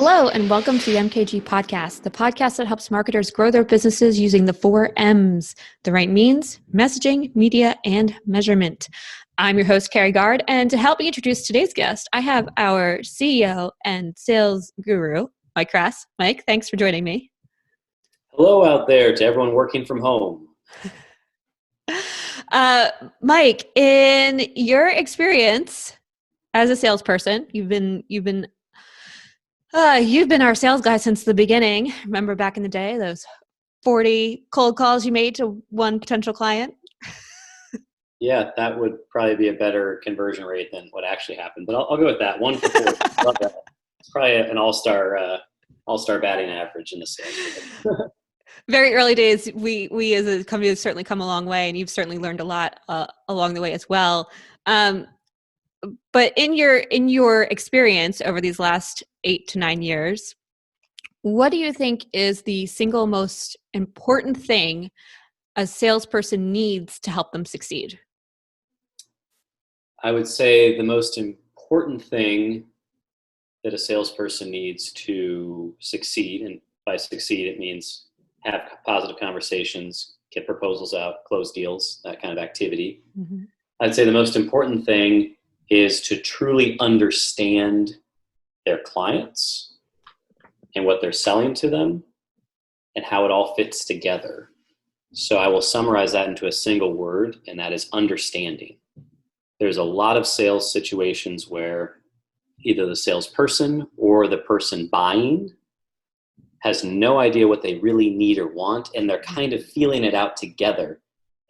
Hello, and welcome to the MKG podcast, the podcast that helps marketers grow their businesses using the 4 M's, the right means, messaging, media, and measurement. I'm your host, Carrie Gard, and to help me introduce today's guest, I have our CEO and sales guru, Mike Krass. Mike, thanks for joining me. Hello out there to everyone working from home. Mike, in your experience as a salesperson, you've been our sales guy since the beginning. Remember back in the day, those 40 cold calls you made to one potential client? Yeah, that would probably be a better conversion rate than what actually happened. But I'll go with that. 1 for 40. Love that. It's probably an all-star batting average in the sales. Very early days, we as a company have certainly come a long way, and you've certainly learned a lot along the way as well. But in your experience over these last 8 to 9 years, what do you think is the single most important thing a salesperson needs to help them succeed? I would say the most important thing that a salesperson needs to succeed, and by succeed it means have positive conversations, get proposals out, close deals, that kind of activity. Mm-hmm. I'd say the most important thing is to truly understand their clients and what they're selling to them and how it all fits together. So I will summarize that into a single word, and that is understanding. There's a lot of sales situations where either the salesperson or the person buying has no idea what they really need or want, and they're kind of feeling it out together.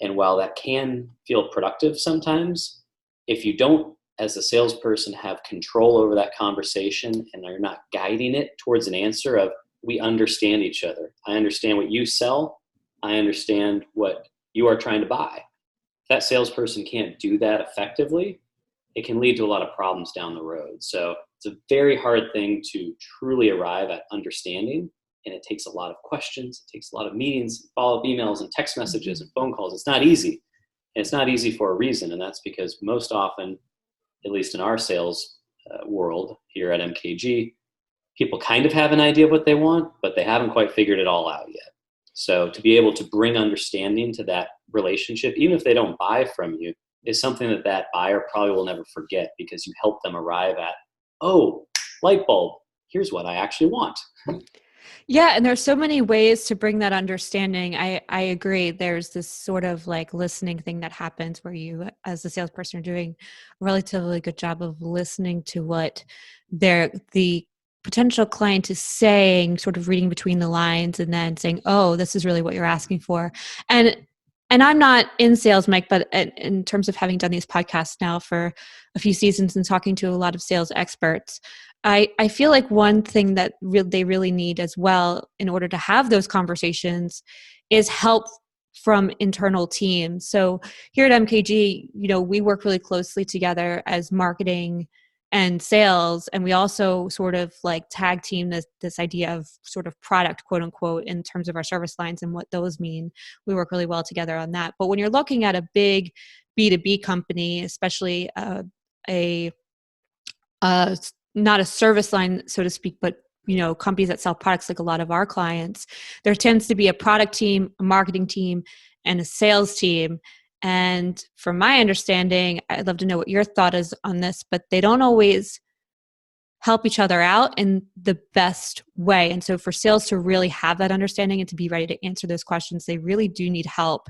And while that can feel productive sometimes, if you don't, as a salesperson, have control over that conversation and you're not guiding it towards an answer of, we understand each other. I understand what you sell. I understand what you are trying to buy. If that salesperson can't do that effectively, it can lead to a lot of problems down the road. So it's a very hard thing to truly arrive at understanding. And it takes a lot of questions. It takes a lot of meetings, follow-up emails, and text messages and phone calls. It's not easy. And it's not easy for a reason. And that's because most often, at least in our sales world here at MKG, people kind of have an idea of what they want, but they haven't quite figured it all out yet. So to be able to bring understanding to that relationship, even if they don't buy from you, is something that buyer probably will never forget, because you help them arrive at, oh, light bulb, here's what I actually want. Yeah, and there's so many ways to bring that understanding. I agree. There's this sort of like listening thing that happens where you, as a salesperson, are doing a relatively good job of listening to what the potential client is saying, sort of reading between the lines, and then saying, oh, this is really what you're asking for. And I'm not in sales, Mike, but in terms of having done these podcasts now for a few seasons and talking to a lot of sales experts, I feel like one thing that they really need as well in order to have those conversations is help from internal teams. So here at MKG, we work really closely together as marketing and sales, and we also sort of like tag team this idea of sort of product, quote unquote, in terms of our service lines and what those mean. We work really well together on that. But when you're looking at a big B2B company, especially not a service line, so to speak, but companies that sell products like a lot of our clients, there tends to be a product team, a marketing team, and a sales team. And from my understanding, I'd love to know what your thought is on this, but they don't always help each other out in the best way. And so for sales to really have that understanding and to be ready to answer those questions, they really do need help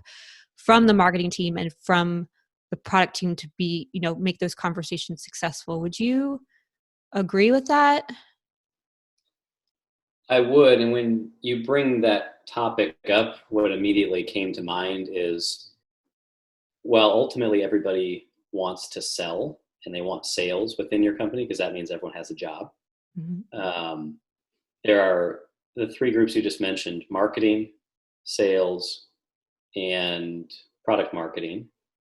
from the marketing team and from the product team to be, make those conversations successful. Would you agree with that? I would. And when you bring that topic up, what immediately came to mind is, well, ultimately everybody wants to sell and they want sales within your company, because that means everyone has a job. Mm-hmm. There are the 3 groups you just mentioned: marketing, sales, and product marketing,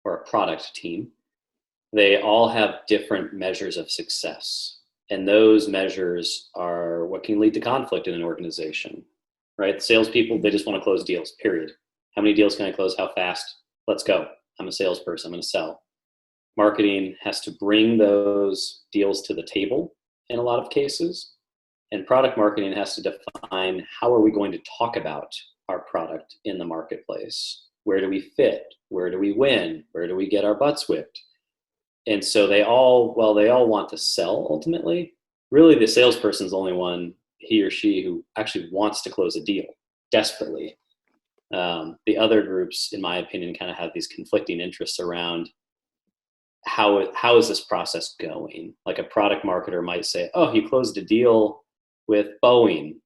or a product team. They all have different measures of success. And those measures are what can lead to conflict in an organization, right? Salespeople, they just want to close deals, period. How many deals can I close? How fast? Let's go. I'm a salesperson. I'm going to sell. Marketing has to bring those deals to the table in a lot of cases. And product marketing has to define, how are we going to talk about our product in the marketplace? Where do we fit? Where do we win? Where do we get our butts whipped? And so they all want to sell ultimately. Really, the salesperson's the only one, he or she, who actually wants to close a deal desperately. The other groups, in my opinion, kind of have these conflicting interests around how is this process going? Like a product marketer might say, oh, he closed a deal with Boeing,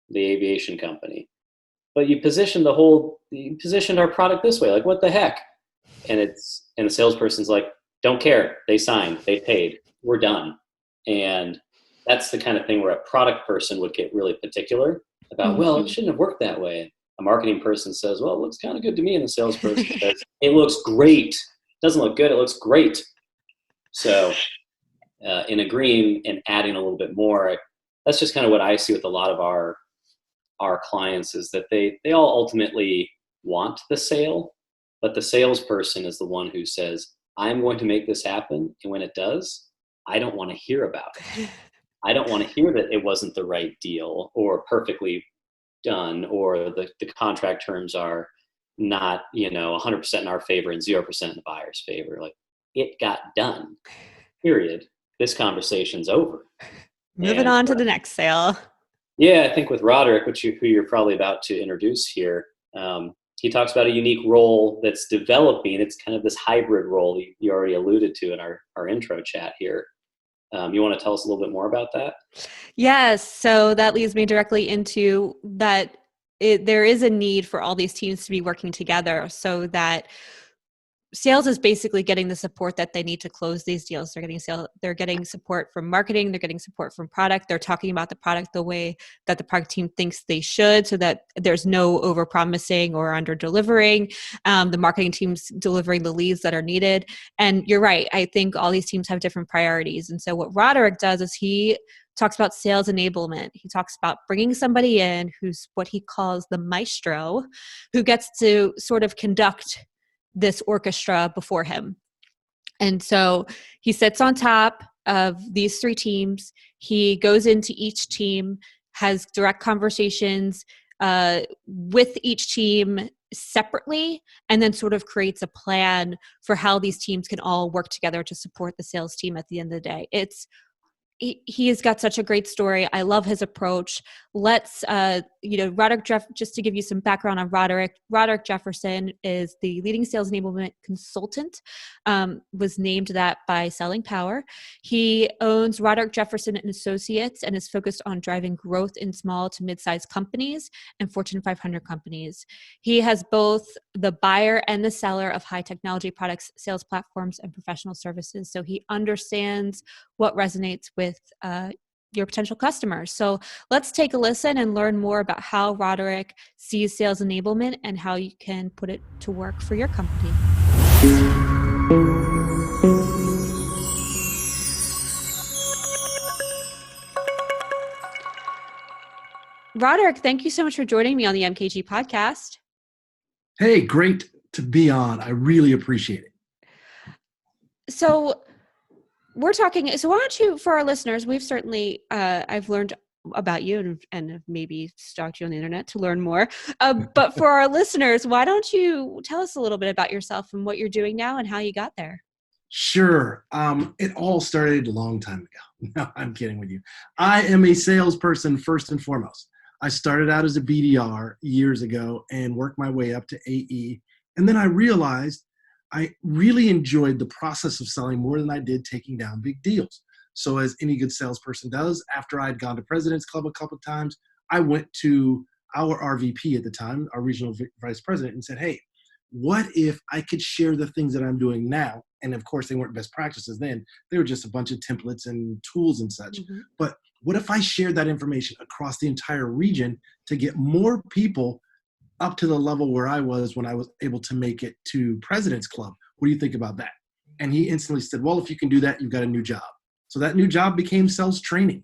the aviation company, but you positioned our product this way. Like, what the heck? And the salesperson's like, don't care. They signed, they paid, we're done. And that's the kind of thing where a product person would get really particular about, well, it shouldn't have worked that way. A marketing person says, well, it looks kind of good to me. And the salesperson says, it looks great. It doesn't look good. It looks great. So in agreeing and adding a little bit more, that's just kind of what I see with a lot of our clients, is that they all ultimately want the sale, but the salesperson is the one who says, I'm going to make this happen. And when it does, I don't want to hear about it. I don't want to hear that it wasn't the right deal or perfectly done, or the contract terms are not, 100% in our favor and 0% in the buyer's favor. Like, it got done, period. This conversation's over. Moving on to the next sale. Yeah, I think with Roderick, who you're probably about to introduce here, he talks about a unique role that's developing. It's kind of this hybrid role you already alluded to in our intro chat here. You want to tell us a little bit more about that? Yes. So that leads me directly into that there is a need for all these teams to be working together, so that sales is basically getting the support that they need to close these deals. They're getting support from marketing. They're getting support from product. They're talking about the product the way that the product team thinks they should, so that there's no over promising or under delivering. The marketing team's delivering the leads that are needed. And you're right. I think all these teams have different priorities. And so what Roderick does is he talks about sales enablement. He talks about bringing somebody in who's what he calls the maestro, who gets to sort of conduct this orchestra before him. And so he sits on top of these three teams. He goes into each team, has direct conversations with each team separately, and then sort of creates a plan for how these teams can all work together to support the sales team at the end of the day. He has got such a great story. I love his approach. Let's, Roderick, just to give you some background on Roderick Jefferson is the leading sales enablement consultant, was named that by Selling Power. He owns Roderick Jefferson and Associates and is focused on driving growth in small to mid-sized companies and Fortune 500 companies. He has both the buyer and the seller of high technology products, sales platforms, and professional services. So he understands what resonates with your potential customers. So let's take a listen and learn more about how Roderick sees sales enablement and how you can put it to work for your company. Roderick, thank you so much for joining me on the MKG podcast. Hey, great to be on. I really appreciate it. So why don't you, for our listeners, we've certainly, I've learned about you and have maybe stalked you on the internet to learn more. But for our listeners, why don't you tell us a little bit about yourself and what you're doing now and how you got there? Sure. It all started a long time ago. No, I'm kidding with you. I am a salesperson first and foremost. I started out as a BDR years ago and worked my way up to AE. And then I realized I really enjoyed the process of selling more than I did taking down big deals. So as any good salesperson does, after I'd gone to President's Club a couple of times, I went to our RVP at the time, our regional vice president, and said, hey, what if I could share the things that I'm doing now? And of course, they weren't best practices then. They were just a bunch of templates and tools and such. Mm-hmm. But what if I shared that information across the entire region to get more people up to the level where I was when I was able to make it to President's Club? What do you think about that? And he instantly said, well, if you can do that, you've got a new job. So that new job became sales training.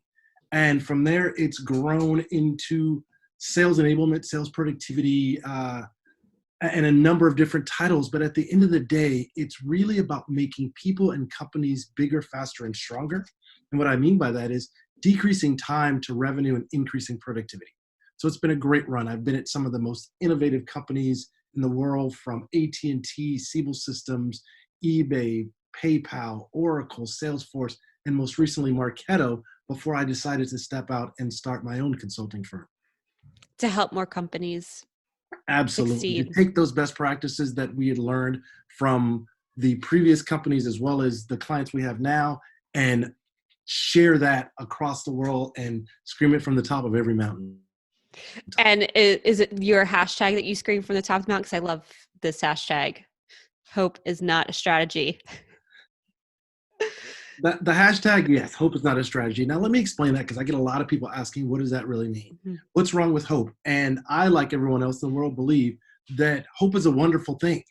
And from there, it's grown into sales enablement, sales productivity, and a number of different titles. But at the end of the day, it's really about making people and companies bigger, faster, and stronger. And what I mean by that is decreasing time to revenue and increasing productivity. So it's been a great run. I've been at some of the most innovative companies in the world, from AT&T, Siebel Systems, eBay, PayPal, Oracle, Salesforce, and most recently Marketo, before I decided to step out and start my own consulting firm. To help more companies Absolutely. To succeed. take those best practices that we had learned from the previous companies as well as the clients we have now, and share that across the world and scream it from the top of every mountain. And is it your hashtag that you scream from the top of the mountain? Because I love this hashtag. Hope is not a strategy. The hashtag, yes, hope is not a strategy. Now, let me explain that, because I get a lot of people asking, what does that really mean? Mm-hmm. What's wrong with hope? And I, like everyone else in the world, believe that hope is a wonderful thing.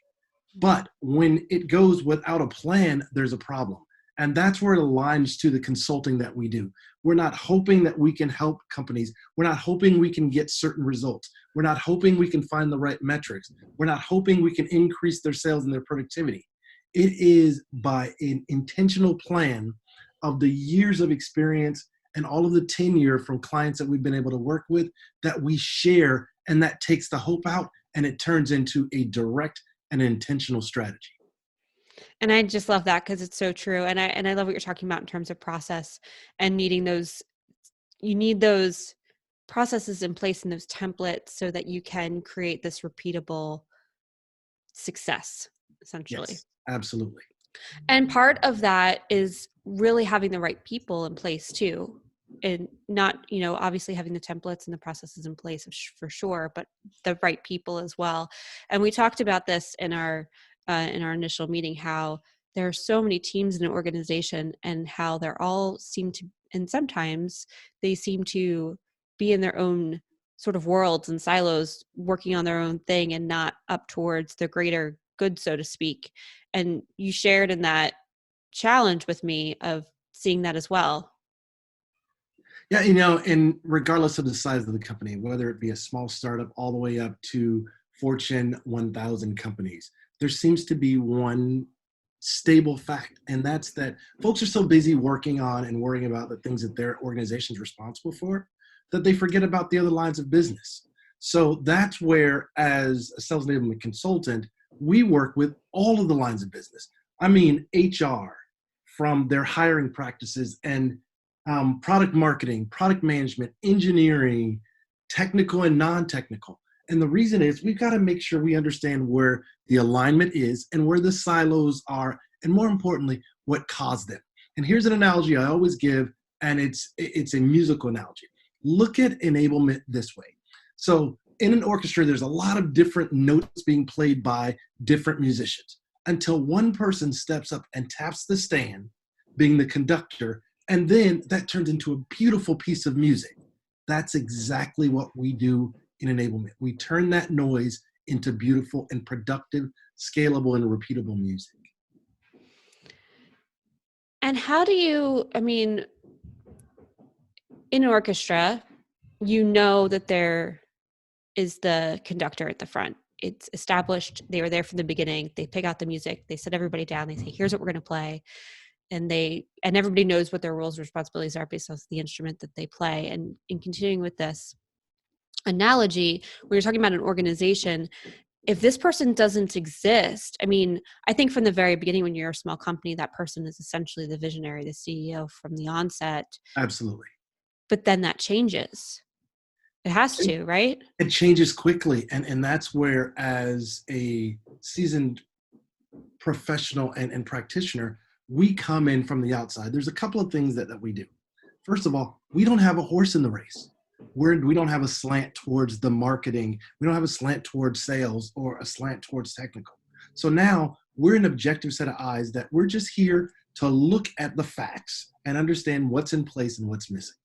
But when it goes without a plan, there's a problem. And that's where it aligns to the consulting that we do. We're not hoping that we can help companies. We're not hoping we can get certain results. We're not hoping we can find the right metrics. We're not hoping we can increase their sales and their productivity. It is by an intentional plan of the years of experience and all of the tenure from clients that we've been able to work with that we share, and that takes the hope out and it turns into a direct and intentional strategy. And I just love that, because it's so true. And I love what you're talking about in terms of process and needing those. You need those processes in place and those templates so that you can create this repeatable success, essentially. Yes, absolutely. And part of that is really having the right people in place too. And not, obviously having the templates and the processes in place for sure, but the right people as well. And we talked about this in our initial meeting, how there are so many teams in an organization and how they're all and sometimes they seem to be in their own sort of worlds and silos, working on their own thing and not up towards the greater good, so to speak. And you shared in that challenge with me of seeing that as well. Yeah, and regardless of the size of the company, whether it be a small startup all the way up to Fortune 1000 companies, there seems to be one stable fact, and that's that folks are so busy working on and worrying about the things that their organization is responsible for that they forget about the other lines of business. So that's where, as a sales enablement consultant, we work with all of the lines of business. I mean, HR, from their hiring practices and product marketing, product management, engineering, technical and non-technical. And the reason is we've got to make sure we understand where the alignment is and where the silos are, and more importantly, what caused them. And here's an analogy I always give, and it's a musical analogy. Look at enablement this way. So in an orchestra, there's a lot of different notes being played by different musicians until one person steps up and taps the stand, being the conductor, and then that turns into a beautiful piece of music. That's exactly what we do in enablement. We turn that noise into beautiful and productive, scalable, and repeatable music. And how do you, in an orchestra, that there is the conductor at the front. It's established. They were there from the beginning. They pick out the music. They set everybody down. They say, here's what we're going to play. And everybody knows what their roles and responsibilities are based on the instrument that they play. And in continuing with this analogy, when you're talking about an organization, if this person doesn't exist, I think from the very beginning, when you're a small company, that person is essentially the visionary, the CEO from the onset. Absolutely. But then that changes. It has to, right? It changes quickly. And that's where, as a seasoned professional and practitioner, we come in from the outside. There's a couple of things that we do. First of all, we don't have a horse in the race. We don't have a slant towards the marketing. We don't have a slant towards sales or a slant towards technical. So now we're an objective set of eyes that we're just here to look at the facts and understand what's in place and what's missing.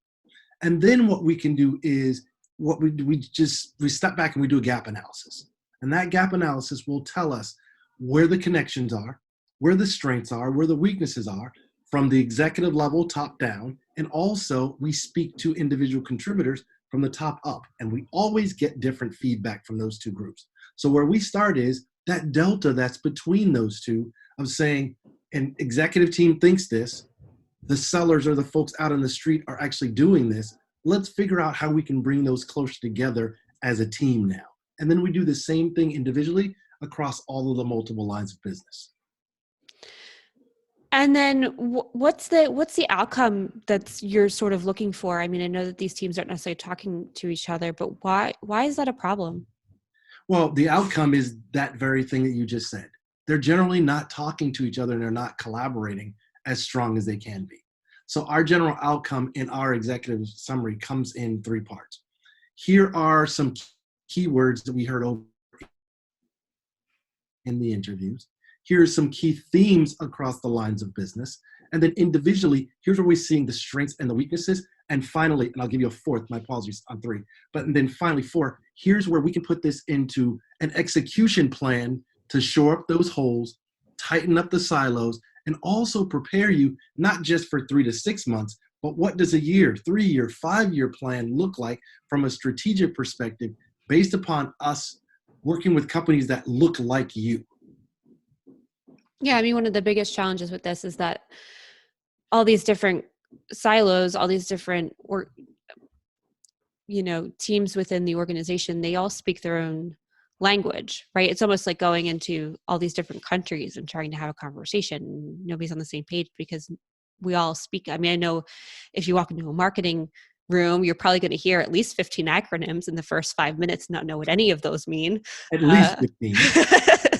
And then what we can do is we step back and we do a gap analysis. And that gap analysis will tell us where the connections are, where the strengths are, where the weaknesses are, from the executive level top down. And also we speak to individual contributors from the top up. And we always get different feedback from those two groups. So where we start is that delta that's between those two of saying an executive team thinks this, the sellers or the folks out on the street are actually doing this. Let's figure out how we can bring those closer together as a team now. And then we do the same thing individually across all of the multiple lines of business. And then what's the outcome that you're sort of looking for? I mean, I know that these teams aren't necessarily talking to each other, but why is that a problem? Well, the outcome is that very thing that you just said. They're generally not talking to each other and they're not collaborating as strong as they can be. So our general outcome in our executive summary comes in 3 parts. Here are some keywords that we heard over in the interviews. Here are some key themes across the lines of business. And then individually, here's where we're seeing the strengths and the weaknesses. And finally, and I'll give you a 4th, my apologies on 3, but then finally 4, here's where we can put this into an execution plan to shore up those holes, tighten up the silos, and also prepare you not just for 3 to 6 months, but what does a year, 3-year, 5-year plan look like from a strategic perspective based upon us working with companies that look like you? Yeah, I mean, one of the biggest challenges with this is that all these different silos, all these different teams within the organization, they all speak their own language, right? It's almost like going into all these different countries and trying to have a conversation. Nobody's on the same page because we all speak. I mean, I know if you walk into a marketing room, you're probably going to hear at least 15 acronyms in the first 5 minutes, not know what any of those mean. At least 15.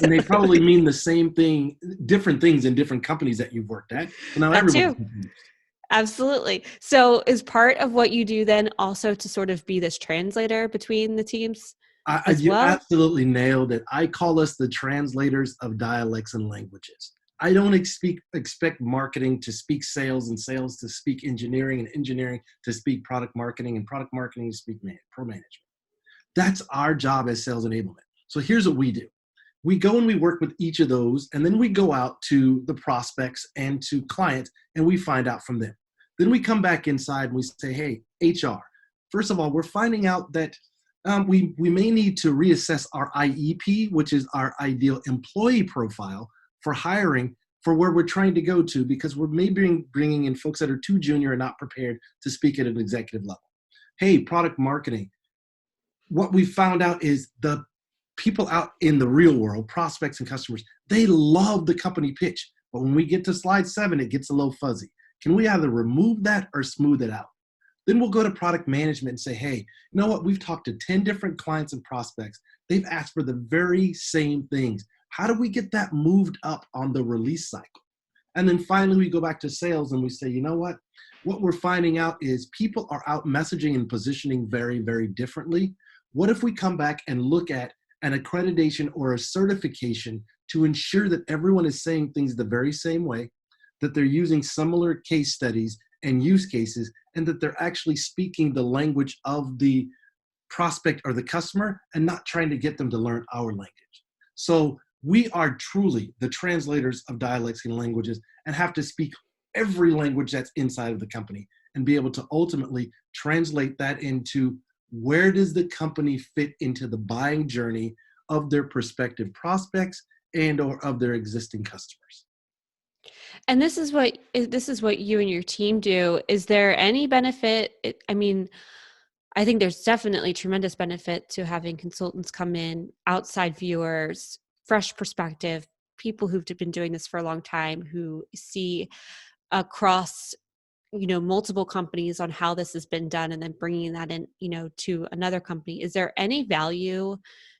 And they probably mean the same thing, different things in different companies that you've worked at. So now everyone's confused. Absolutely. So is part of what you do then also to sort of be this translator between the teams You absolutely nailed it. I call us the translators of dialects and languages. I don't expect marketing to speak sales and sales to speak engineering and engineering to speak product marketing and product marketing to speak pro management. That's our job as sales enablement. So here's what we do. We go and we work with each of those, and then we go out to the prospects and to clients, and we find out from them. Then we come back inside and we say, hey, HR, first of all, we're finding out that we may need to reassess our IEP, which is our ideal employee profile for hiring for where we're trying to go to, because we're maybe bringing in folks that are too junior and not prepared to speak at an executive level. Hey, product marketing. What we found out is the people out in the real world, prospects and customers, they love the company pitch. But when we get to slide 7, it gets a little fuzzy. Can we either remove that or smooth it out? Then we'll go to product management and say, hey, you know what? We've talked to 10 different clients and prospects. They've asked for the very same things. How do we get that moved up on the release cycle? And then finally, we go back to sales and we say, you know what? What we're finding out is people are out messaging and positioning very, very differently. What if we come back and look at an accreditation or a certification to ensure that everyone is saying things the very same way, that they're using similar case studies and use cases, and that they're actually speaking the language of the prospect or the customer and not trying to get them to learn our language. So we are truly the translators of dialects and languages and have to speak every language that's inside of the company and be able to ultimately translate that into where does the company fit into the buying journey of their prospective prospects and or of their existing customers. And this is what you and your team do. Is there any benefit? I mean, I think there's definitely tremendous benefit to having consultants come in, outside viewers, fresh perspective, people who've been doing this for a long time, who see across multiple companies on how this has been done and then bringing that in, to another company. Is there any value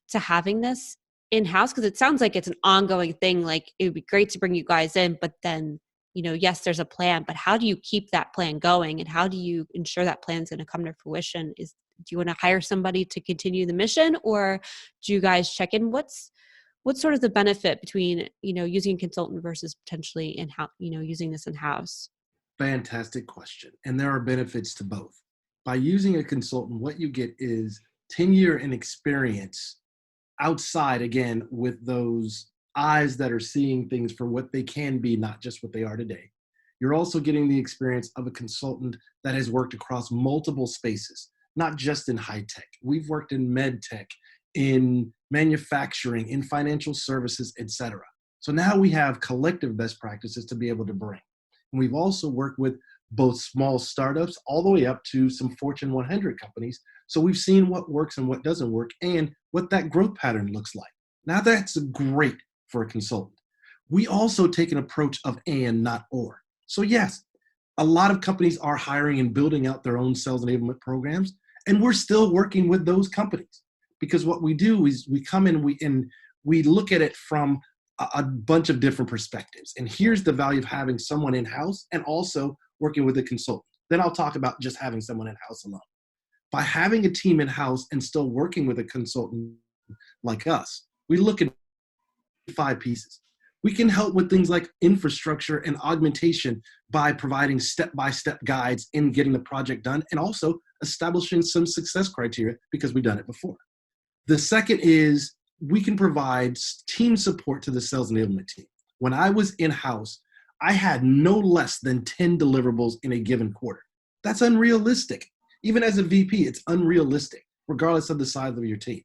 to having this in-house? Because it sounds like it's an ongoing thing. Like, it would be great to bring you guys in, but then, yes, there's a plan, but how do you keep that plan going? And how do you ensure that plan's going to come to fruition? Do you want to hire somebody to continue the mission, or do you guys check in? What's sort of the benefit between, using a consultant versus potentially in-house, using this in-house? Fantastic question. And there are benefits to both. By using a consultant, what you get is tenure and experience outside, again, with those eyes that are seeing things for what they can be, not just what they are today. You're also getting the experience of a consultant that has worked across multiple spaces, not just in high tech. We've worked in med tech, in manufacturing, in financial services, etc. So now we have collective best practices to be able to bring. And we've also worked with both small startups all the way up to some Fortune 100 companies. So we've seen what works and what doesn't work and what that growth pattern looks like. Now that's great for a consultant. We also take an approach of and, not or. So yes, a lot of companies are hiring and building out their own sales enablement programs, and we're still working with those companies, because what we do is we come in and we look at it from a bunch of different perspectives. And here's the value of having someone in-house and also working with a consultant. Then I'll talk about just having someone in-house alone. By having a team in-house and still working with a consultant like us, we look at 5 pieces. We can help with things like infrastructure and augmentation by providing step-by-step guides in getting the project done, and also establishing some success criteria because we've done it before. The second is we can provide team support to the sales enablement team. When I was in-house, I had no less than 10 deliverables in a given quarter. That's unrealistic. Even as a VP, it's unrealistic, regardless of the size of your team.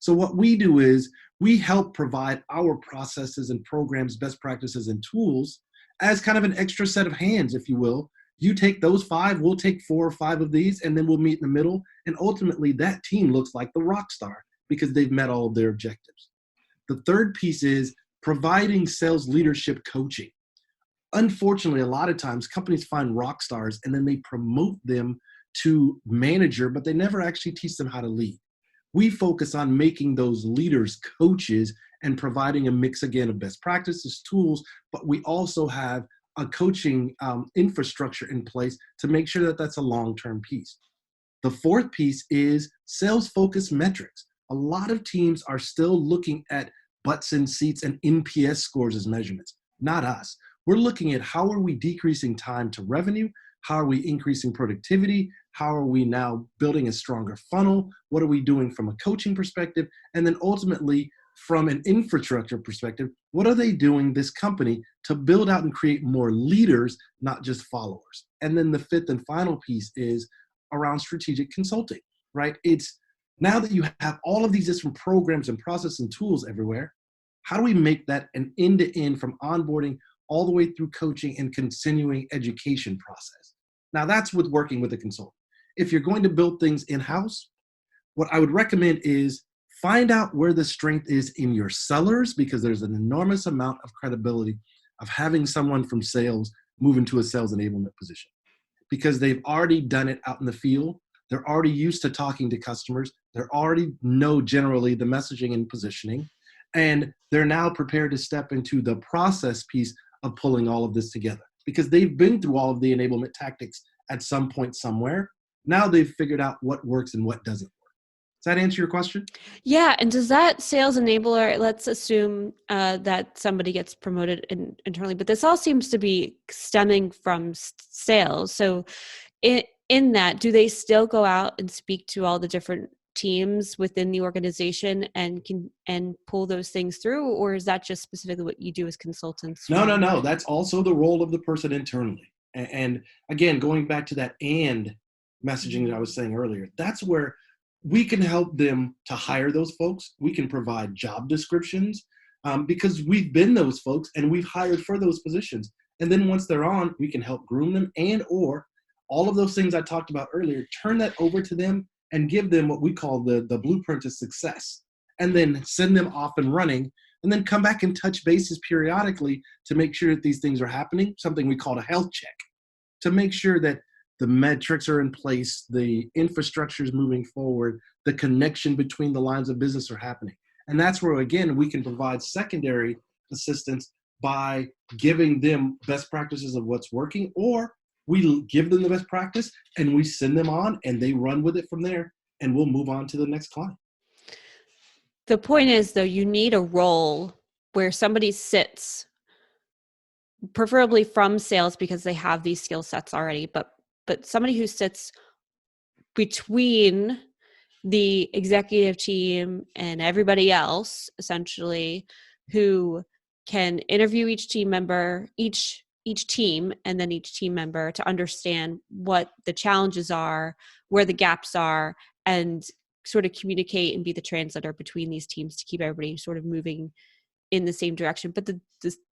So what we do is we help provide our processes and programs, best practices, and tools as kind of an extra set of hands, if you will. You take those 5, we'll take 4 or 5 of these, and then we'll meet in the middle. And ultimately, that team looks like the rock star because they've met all of their objectives. The third piece is providing sales leadership coaching. Unfortunately, a lot of times companies find rock stars and then they promote them to manager, but they never actually teach them how to lead. We focus on making those leaders coaches and providing a mix, again, of best practices, tools, but we also have a coaching infrastructure in place to make sure that that's a long-term piece. The fourth piece is sales-focused metrics. A lot of teams are still looking at butts in seats and NPS scores as measurements, not us. We're looking at how are we decreasing time to revenue? How are we increasing productivity? How are we now building a stronger funnel? What are we doing from a coaching perspective? And then ultimately, from an infrastructure perspective, what are they doing, this company, to build out and create more leaders, not just followers? And then the fifth and final piece is around strategic consulting, right? It's now that you have all of these different programs and processes and tools everywhere, how do we make that an end-to-end from onboarding all the way through coaching and continuing education process? Now that's with working with a consultant. If you're going to build things in-house, what I would recommend is find out where the strength is in your sellers, because there's an enormous amount of credibility of having someone from sales move into a sales enablement position, because they've already done it out in the field. They're already used to talking to customers. They already know generally the messaging and positioning, and they're now prepared to step into the process piece of pulling all of this together because they've been through all of the enablement tactics at some point somewhere. Now they've figured out what works and what doesn't work. Does that answer your question? Yeah. And does that sales enabler, let's assume that somebody gets promoted internally, but this all seems to be stemming from sales. So in that, do they still go out and speak to all the different teams within the organization and pull those things through? Or is that just specifically what you do as consultants? No. That's also the role of the person internally. And again, going back to that and messaging that I was saying earlier, that's where we can help them to hire those folks. We can provide job descriptions because we've been those folks and we've hired for those positions. And then once they're on, we can help groom them and or all of those things I talked about earlier, turn that over to them and give them what we call the blueprint to success, and then send them off and running, and then come back and touch bases periodically to make sure that these things are happening, something we call a health check, to make sure that the metrics are in place, the infrastructure is moving forward, the connection between the lines of business are happening. And that's where, again, we can provide secondary assistance by giving them best practices of what's working, or we give them the best practice and we send them on and they run with it from there, and we'll move on to the next client. The point is, though, you need a role where somebody sits, preferably from sales because they have these skill sets already, but somebody who sits between the executive team and everybody else, essentially, who can interview each team member, each team, and then each team member to understand what the challenges are, where the gaps are, and sort of communicate and be the translator between these teams to keep everybody sort of moving in the same direction, but the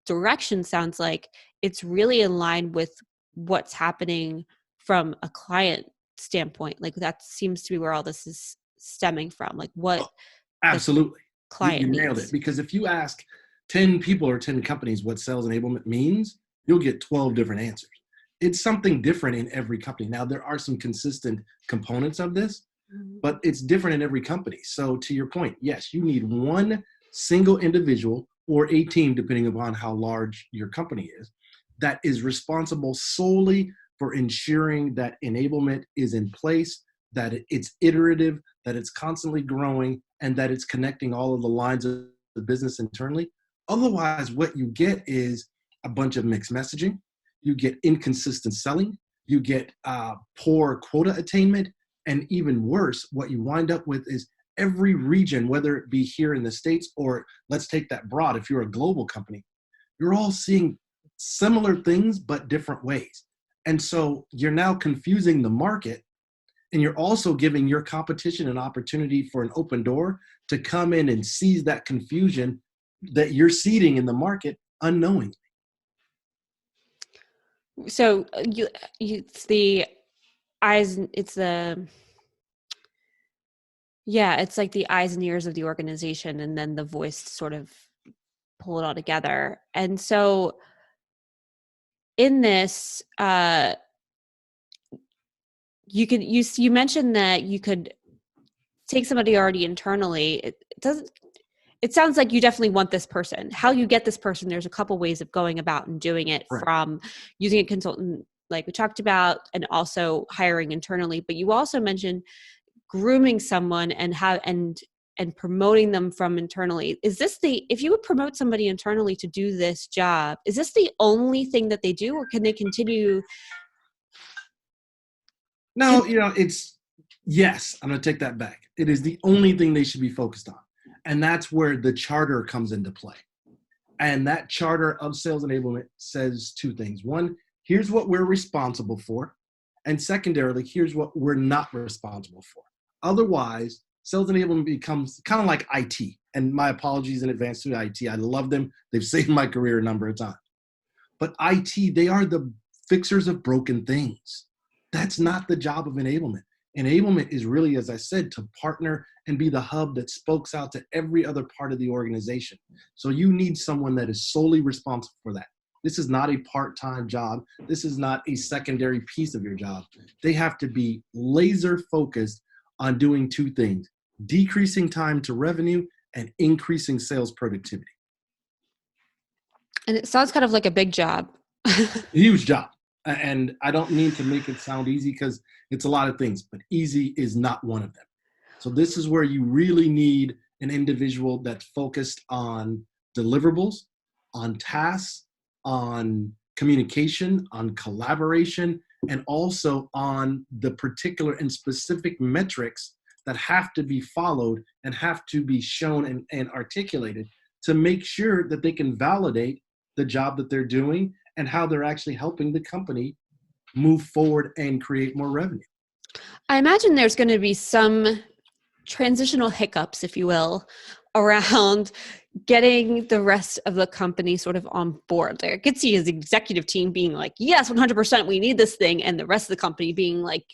direction sounds like it's really in line with what's happening from a client standpoint. Like that seems to be where all this is stemming from, like what Absolutely. client You nailed needs. it. Because if you ask 10 people or 10 companies what sales enablement means, you'll get 12 different answers. It's something different in every company. Now, there are some consistent components of this, but it's different in every company. So to your point, yes, you need one single individual or a team, depending upon how large your company is, that is responsible solely for ensuring that enablement is in place, that it's iterative, that it's constantly growing, and that it's connecting all of the lines of the business internally. Otherwise, what you get is a bunch of mixed messaging. You get inconsistent selling. You get poor quota attainment. And even worse, what you wind up with is every region, whether it be here in the States or let's take that broad, if you're a global company, you're all seeing similar things, but different ways. And so you're now confusing the market, and you're also giving your competition an opportunity for an open door to come in and seize that confusion that you're seeding in the market unknowingly. So it's the eyes, it's the, yeah, it's like the eyes and ears of the organization, and then the voice to sort of pull it all together. And so in this, you mentioned that you could take somebody already internally. It sounds like you definitely want this person. How you get this person, there's a couple ways of going about and doing it, Right. from using a consultant like we talked about, and also hiring internally. But you also mentioned grooming someone and promoting them from internally. If you would promote somebody internally to do this job, is this the only thing that they do, or can they continue? No, yes, I'm going to take that back. It is the only thing they should be focused on. And that's where the charter comes into play. And that charter of sales enablement says two things. One, here's what we're responsible for. And secondarily, here's what we're not responsible for. Otherwise, sales enablement becomes kind of like IT. And my apologies in advance to IT. I love them. They've saved my career a number of times. But IT, they are the fixers of broken things. That's not the job of enablement. Enablement is really, as I said, to partner and be the hub that spokes out to every other part of the organization. So you need someone that is solely responsible for that. This is not a part-time job. This is not a secondary piece of your job. They have to be laser focused on doing two things: decreasing time to revenue and increasing sales productivity. And it sounds kind of like a big job. Huge job. And I don't mean to make it sound easy, because it's a lot of things, but easy is not one of them. So this is where you really need an individual that's focused on deliverables, on tasks, on communication, on collaboration, and also on the particular and specific metrics that have to be followed and have to be shown and articulated to make sure that they can validate the job that they're doing and how they're actually helping the company move forward and create more revenue. I imagine there's going to be some transitional hiccups, if you will, around getting the rest of the company sort of on board. Like I could see his executive team being like, yes, 100%, we need this thing. And the rest of the company being like,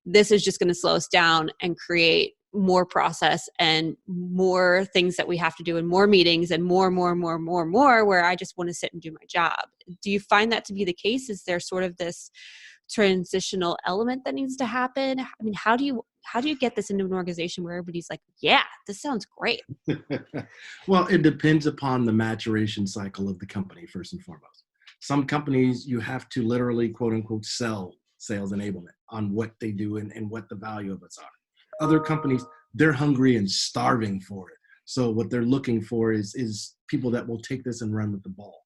this is just going to slow us down and create more process and more things that we have to do, and more meetings and more, where I just want to sit and do my job. Do you find that to be the case? Is there sort of this transitional element that needs to happen? I mean, how do you get this into an organization where everybody's like, yeah, this sounds great? Well, it depends upon the maturation cycle of the company, first and foremost. Some companies, you have to literally, quote unquote, sell sales enablement on what they do and what the value of it are. Other companies, they're hungry and starving for it. So what they're looking for is people that will take this and run with the ball.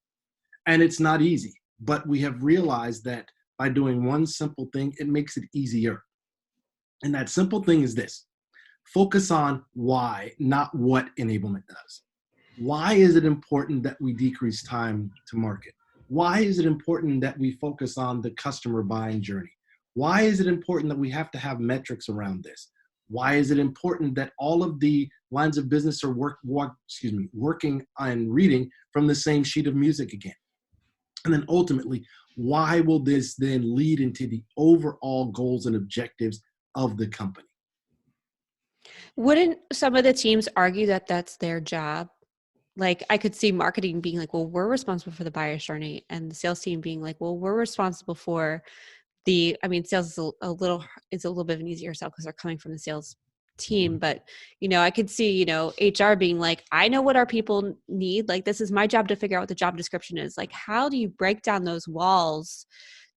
And it's not easy, but we have realized that by doing one simple thing, it makes it easier. And that simple thing is this: focus on why, not what enablement does. Why is it important that we decrease time to market? Why is it important that we focus on the customer buying journey? Why is it important that we have to have metrics around this? Why is it important that all of the lines of business are working and reading from the same sheet of music again? And then ultimately, why will this then lead into the overall goals and objectives of the company? Wouldn't some of the teams argue that that's their job? Like I could see marketing being like, well, we're responsible for the buyer's journey, and the sales team being like, well, we're responsible for sales is it's a little bit of an easier sell because they're coming from the sales team. But, I could see, HR being like, I know what our people need. Like, this is my job to figure out what the job description is. Like, how do you break down those walls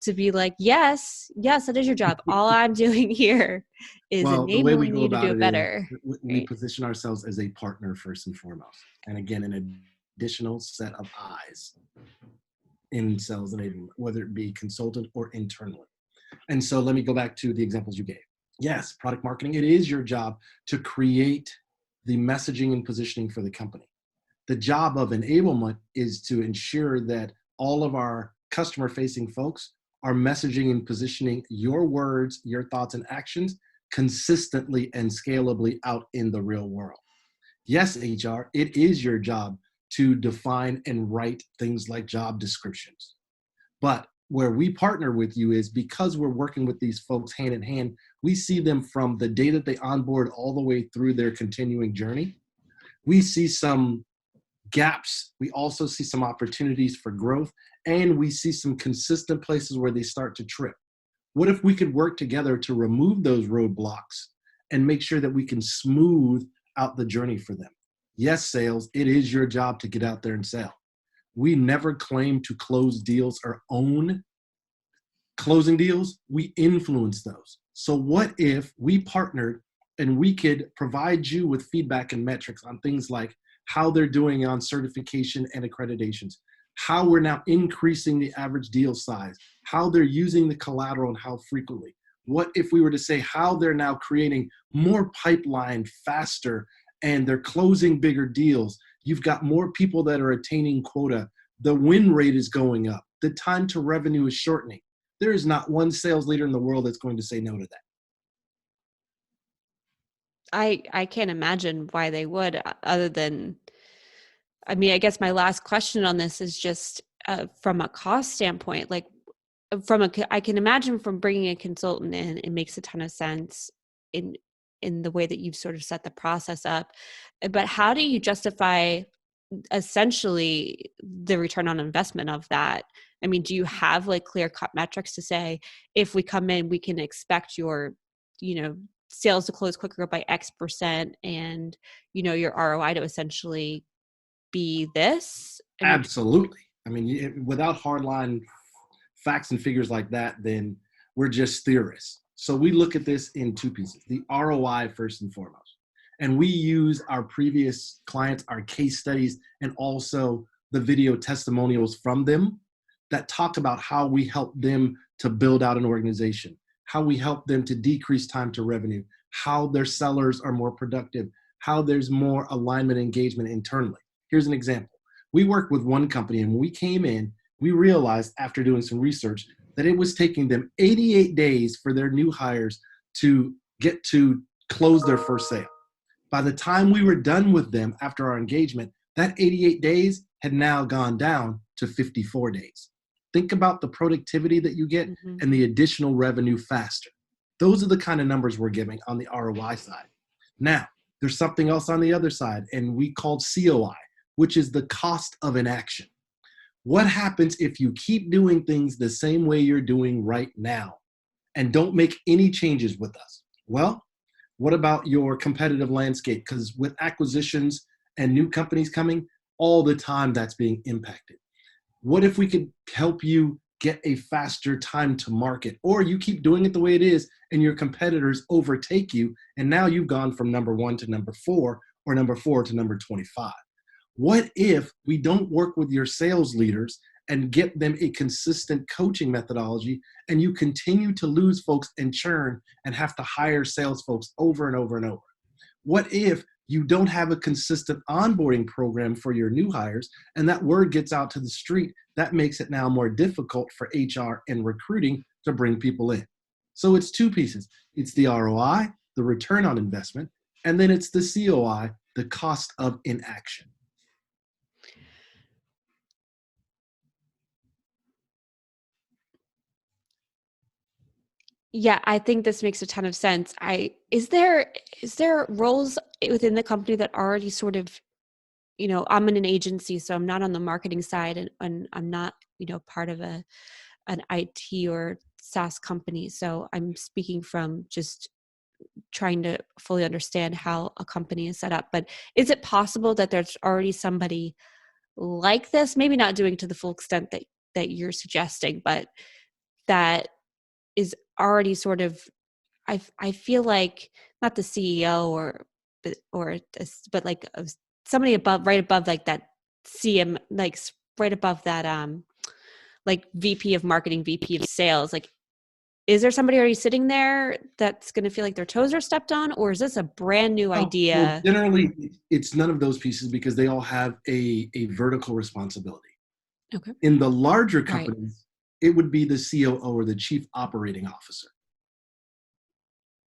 to be like, yes, that is your job. All I'm doing here is Well, the way we enabling go you to do about it it is better. we Right. position ourselves as a partner first and foremost. And again, an additional set of eyes in sales enablement, whether it be consultant or internally. And so let me go back to the examples you gave. Yes, product marketing, it is your job to create the messaging and positioning for the company. The job of enablement is to ensure that all of our customer facing folks are messaging and positioning your words, your thoughts and actions consistently and scalably out in the real world. Yes, HR, it is your job to define and write things like job descriptions. But where we partner with you is because we're working with these folks hand in hand, we see them from the day that they onboard all the way through their continuing journey. We see some gaps. We also see some opportunities for growth, and we see some consistent places where they start to trip. What if we could work together to remove those roadblocks and make sure that we can smooth out the journey for them? Yes, sales, it is your job to get out there and sell. We never claim to close deals or own closing deals. We influence those. So what if we partnered and we could provide you with feedback and metrics on things like how they're doing on certification and accreditations, how we're now increasing the average deal size, how they're using the collateral and how frequently? What if we were to say how they're now creating more pipeline faster and they're closing bigger deals? You've got more people that are attaining quota. The win rate is going up. The time to revenue is shortening. There is not one sales leader in the world that's going to say no to that. I can't imagine why they would, other than, I guess my last question on this is just from a cost standpoint, like I can imagine from bringing a consultant in, it makes a ton of sense in the way that you've sort of set the process up. But how do you justify essentially the return on investment of that? Do you have like clear cut metrics to say, if we come in, we can expect your, sales to close quicker by X%, and, your ROI to essentially be this? Absolutely. Without hardline facts and figures like that, then we're just theorists. So we look at this in two pieces: the ROI first and foremost. And we use our previous clients, our case studies, and also the video testimonials from them that talk about how we help them to build out an organization, how we help them to decrease time to revenue, how their sellers are more productive, how there's more alignment and engagement internally. Here's an example. We worked with one company, and when we came in, we realized after doing some research that it was taking them 88 days for their new hires to get to close their first sale. By the time we were done with them after our engagement, that 88 days had now gone down to 54 days. Think about the productivity that you get and the additional revenue faster. Those are the kind of numbers we're giving on the ROI side. Now, there's something else on the other side, and we called COI, which is the cost of inaction. What happens if you keep doing things the same way you're doing right now and don't make any changes with us? Well, what about your competitive landscape? Because with acquisitions and new companies coming, all the time that's being impacted. What if we could help you get a faster time to market? Or you keep doing it the way it is and your competitors overtake you, and now you've gone from number 1 to number 4, or number 4 to number 25. What if we don't work with your sales leaders and get them a consistent coaching methodology, and you continue to lose folks and churn and have to hire sales folks over and over and over? What if you don't have a consistent onboarding program for your new hires, and that word gets out to the street? That makes it now more difficult for HR and recruiting to bring people in. So it's two pieces. It's the ROI the return on investment, and then it's the COI, the cost of inaction. Yeah, I think this makes a ton of sense. Is there roles within the company that already sort of, I'm in an agency, so I'm not on the marketing side, and I'm not, part of an IT or SaaS company. So I'm speaking from just trying to fully understand how a company is set up. But is it possible that there's already somebody like this, maybe not doing to the full extent that you're suggesting, but that is already sort of, I feel like not the CEO but like somebody above, right above like that CM, like right above that like VP of marketing, VP of sales. Like, is there somebody already sitting there that's going to feel like their toes are stepped on, or is this a brand new Well, idea? generally, it's none of those pieces because they all have a vertical responsibility. Okay. In the larger Right. companies, it would be the COO or the chief operating officer,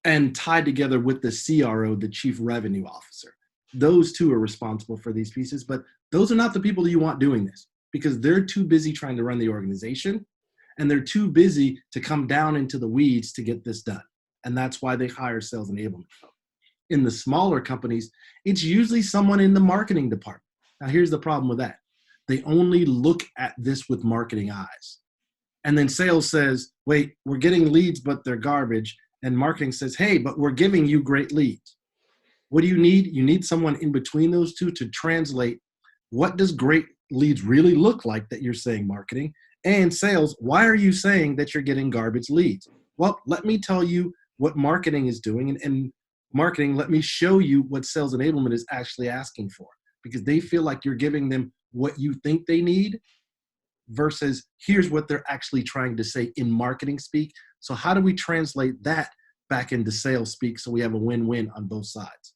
and tied together with the CRO, the chief revenue officer. Those two are responsible for these pieces, but those are not the people that you want doing this because they're too busy trying to run the organization and they're too busy to come down into the weeds to get this done. And that's why they hire sales enablement folks. In the smaller companies, it's usually someone in the marketing department. Now, here's the problem with that. They only look at this with marketing eyes. And then sales says, wait, we're getting leads, but they're garbage. And marketing says, hey, but we're giving you great leads. What do you need? You need someone in between those two to translate what does great leads really look like that you're saying marketing, and sales, why are you saying that you're getting garbage leads? Well, let me tell you what marketing is doing, and marketing, let me show you what sales enablement is actually asking for, because they feel like you're giving them what you think they need versus here's what they're actually trying to say in marketing speak. So how do we translate that back into sales speak so we have a win-win on both sides?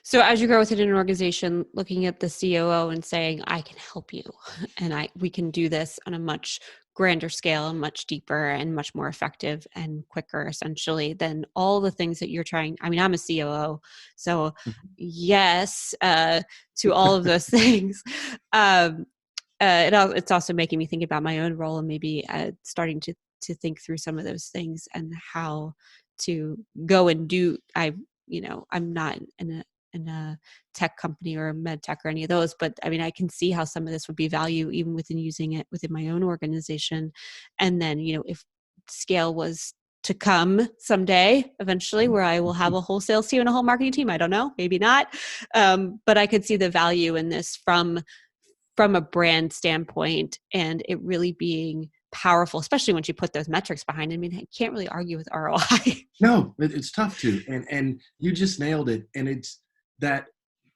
So as you grow within an organization, looking at the COO and saying, I can help you, and we can do this on a much grander scale and much deeper and much more effective and quicker, essentially, than all the things that you're trying. I mean, I'm a COO, so yes, to all of those things. It's also making me think about my own role and maybe starting to think through some of those things and how to go and do. I'm not in a tech company or a med tech or any of those, but I mean, I can see how some of this would be value even within using it within my own organization. And then, if scale was to come someday, eventually, where I will have a whole sales team and a whole marketing team, I don't know, maybe not. But I could see the value in this from a brand standpoint and it really being powerful, especially once you put those metrics behind it. I mean, I can't really argue with ROI. No, it's tough to, and you just nailed it. And it's that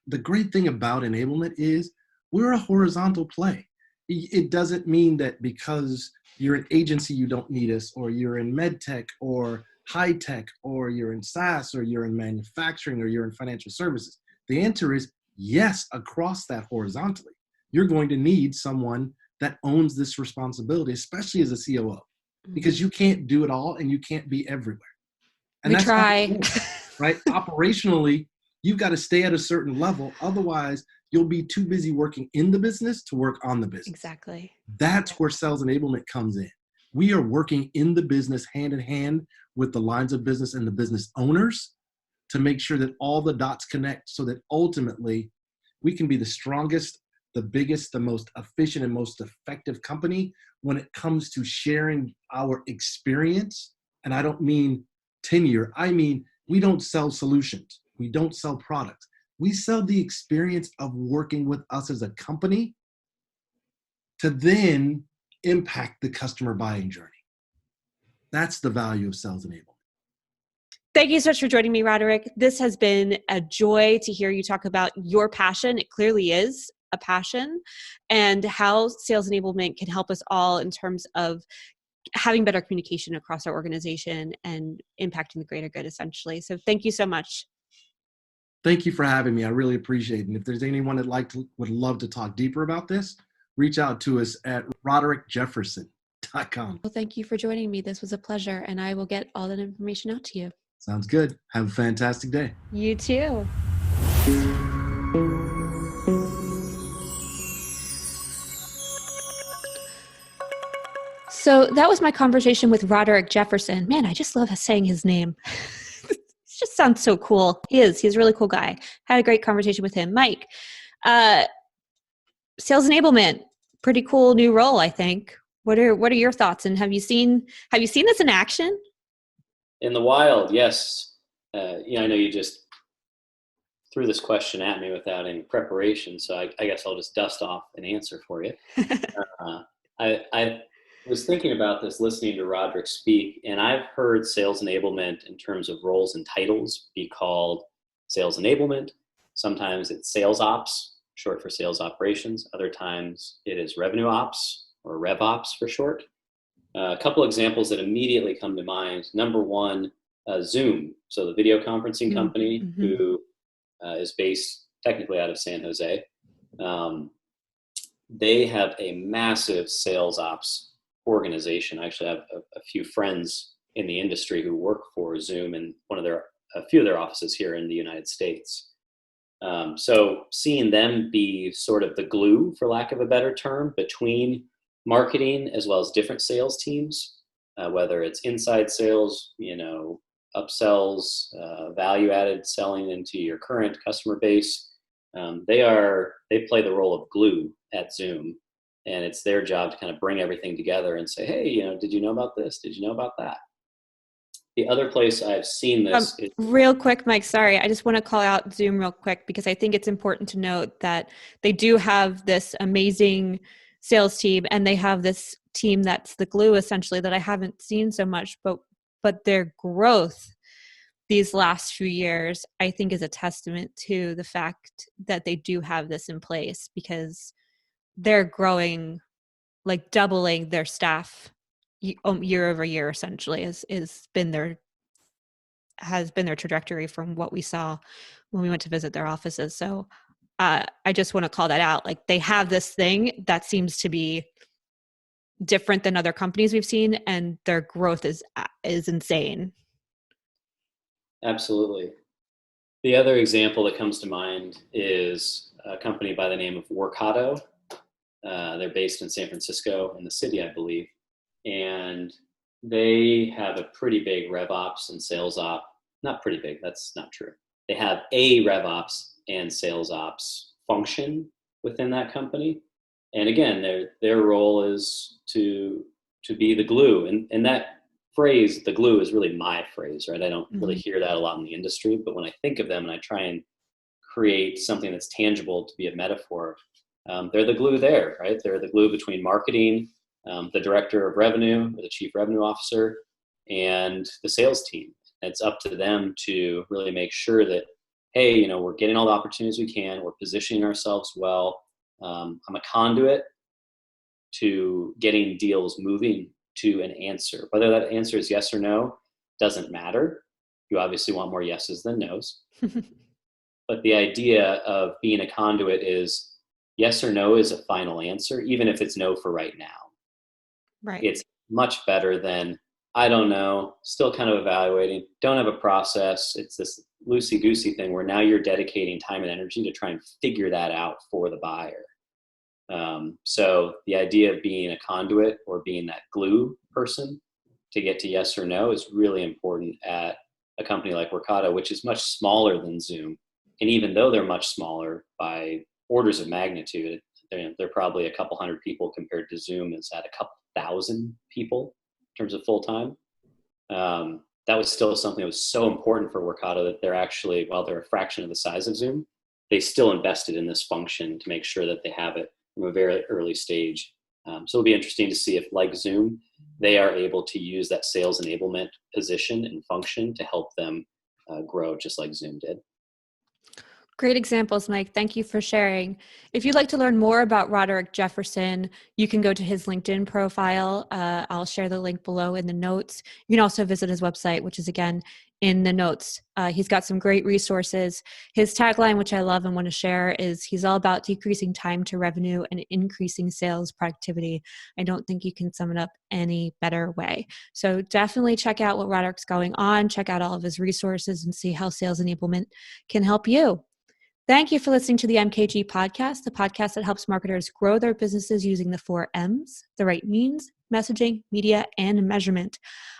the great thing about enablement is we're a horizontal play. It doesn't mean that because you're an agency, you don't need us, or you're in med tech or high tech, or you're in SaaS, or you're in manufacturing, or you're in financial services. The answer is yes, across that horizontally. You're going to need someone that owns this responsibility, especially as a COO, because you can't do it all and you can't be everywhere. And We that's try. right? Operationally, you've got to stay at a certain level. Otherwise, you'll be too busy working in the business to work on the business. Exactly. That's where sales enablement comes in. We are working in the business hand in hand with the lines of business and the business owners to make sure that all the dots connect so that ultimately we can be the strongest, the biggest, the most efficient, and most effective company when it comes to sharing our experience. And I don't mean tenure. I mean, we don't sell solutions. We don't sell products. We sell the experience of working with us as a company to then impact the customer buying journey. That's the value of sales enablement. Thank you so much for joining me, Roderick. This has been a joy to hear you talk about your passion. It clearly is a passion, and how sales enablement can help us all in terms of having better communication across our organization and impacting the greater good, essentially. So thank you so much. Thank you for having me. I really appreciate it. And if there's anyone that would love to talk deeper about this, reach out to us at roderickjefferson.com. Well, thank you for joining me. This was a pleasure, and I will get all that information out to you. Sounds good. Have a fantastic day. You too. So that was my conversation with Roderick Jefferson. Man, I just love saying his name. It just sounds so cool. He's a really cool guy. Had a great conversation with him. Mike, sales enablement, pretty cool new role, I think. What are your thoughts? And have you seen this in action? In the wild, yes. I know you just threw this question at me without any preparation, so I guess I'll just dust off an answer for you. I was thinking about this listening to Roderick speak, and I've heard sales enablement in terms of roles and titles be called sales enablement. Sometimes it's sales ops, short for sales operations. Other times it is revenue ops, or rev ops for short. A couple examples that immediately come to mind. Number one, Zoom. So the video conferencing company who is based technically out of San Jose. They have a massive sales ops organization. I actually have a few friends in the industry who work for Zoom in a few of their offices here in the United States. So seeing them be sort of the glue, for lack of a better term, between marketing as well as different sales teams, whether it's inside sales, upsells, value-added selling into your current customer base. They play the role of glue at Zoom, and it's their job to kind of bring everything together and say, hey, did you know about this? Did you know about that? The other place I've seen this is real quick, Mike, sorry. I just want to call out Zoom real quick because I think it's important to note that they do have this amazing sales team and they have this team that's the glue essentially that I haven't seen so much, but their growth these last few years, I think is a testament to the fact that they do have this in place because they're growing, like doubling their staff year over year essentially has been their trajectory from what we saw when we went to visit their offices. So I just want to call that out. Like they have this thing that seems to be different than other companies we've seen, and their growth is insane. Absolutely. The other example that comes to mind is a company by the name of Workato. They're based in San Francisco, in the city, I believe. And they have a pretty big rev ops and sales op. Not pretty big, that's not true. They have a rev ops and sales ops function within that company. And again, their role is to be the glue. And that phrase, the glue, is really my phrase, right? I don't really hear that a lot in the industry, but when I think of them and I try and create something that's tangible to be a metaphor, they're the glue there, right? They're the glue between marketing, the director of revenue, or the chief revenue officer, and the sales team. And it's up to them to really make sure that, hey, we're getting all the opportunities we can, we're positioning ourselves well. I'm a conduit to getting deals moving to an answer. Whether that answer is yes or no doesn't matter. You obviously want more yeses than nos. But the idea of being a conduit is yes or no is a final answer, even if it's no for right now. Right. It's much better than I don't know, still kind of evaluating, don't have a process. It's this loosey-goosey thing where now you're dedicating time and energy to try and figure that out for the buyer. So the idea of being a conduit or being that glue person to get to yes or no is really important at a company like Workato, which is much smaller than Zoom. And even though they're much smaller by orders of magnitude, they're probably a couple hundred people compared to Zoom is at a couple thousand people in terms of full-time. That was still something that was so important for Workato that they're actually, while they're a fraction of the size of Zoom, they still invested in this function to make sure that they have it from a very early stage. So it'll be interesting to see if, like Zoom, they are able to use that sales enablement position and function to help them grow just like Zoom did. Great examples, Mike. Thank you for sharing. If you'd like to learn more about Roderick Jefferson, you can go to his LinkedIn profile. I'll share the link below in the notes. You can also visit his website, which is again in the notes. He's got some great resources. His tagline, which I love and want to share, is he's all about decreasing time to revenue and increasing sales productivity. I don't think you can sum it up any better way. So definitely check out what Roderick's going on, check out all of his resources, and see how sales enablement can help you. Thank you for listening to the MKG podcast, the podcast that helps marketers grow their businesses using the 4 M's, the right means, messaging, media, and measurement.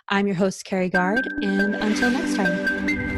I'm your host, Carrie Gard, and until next time.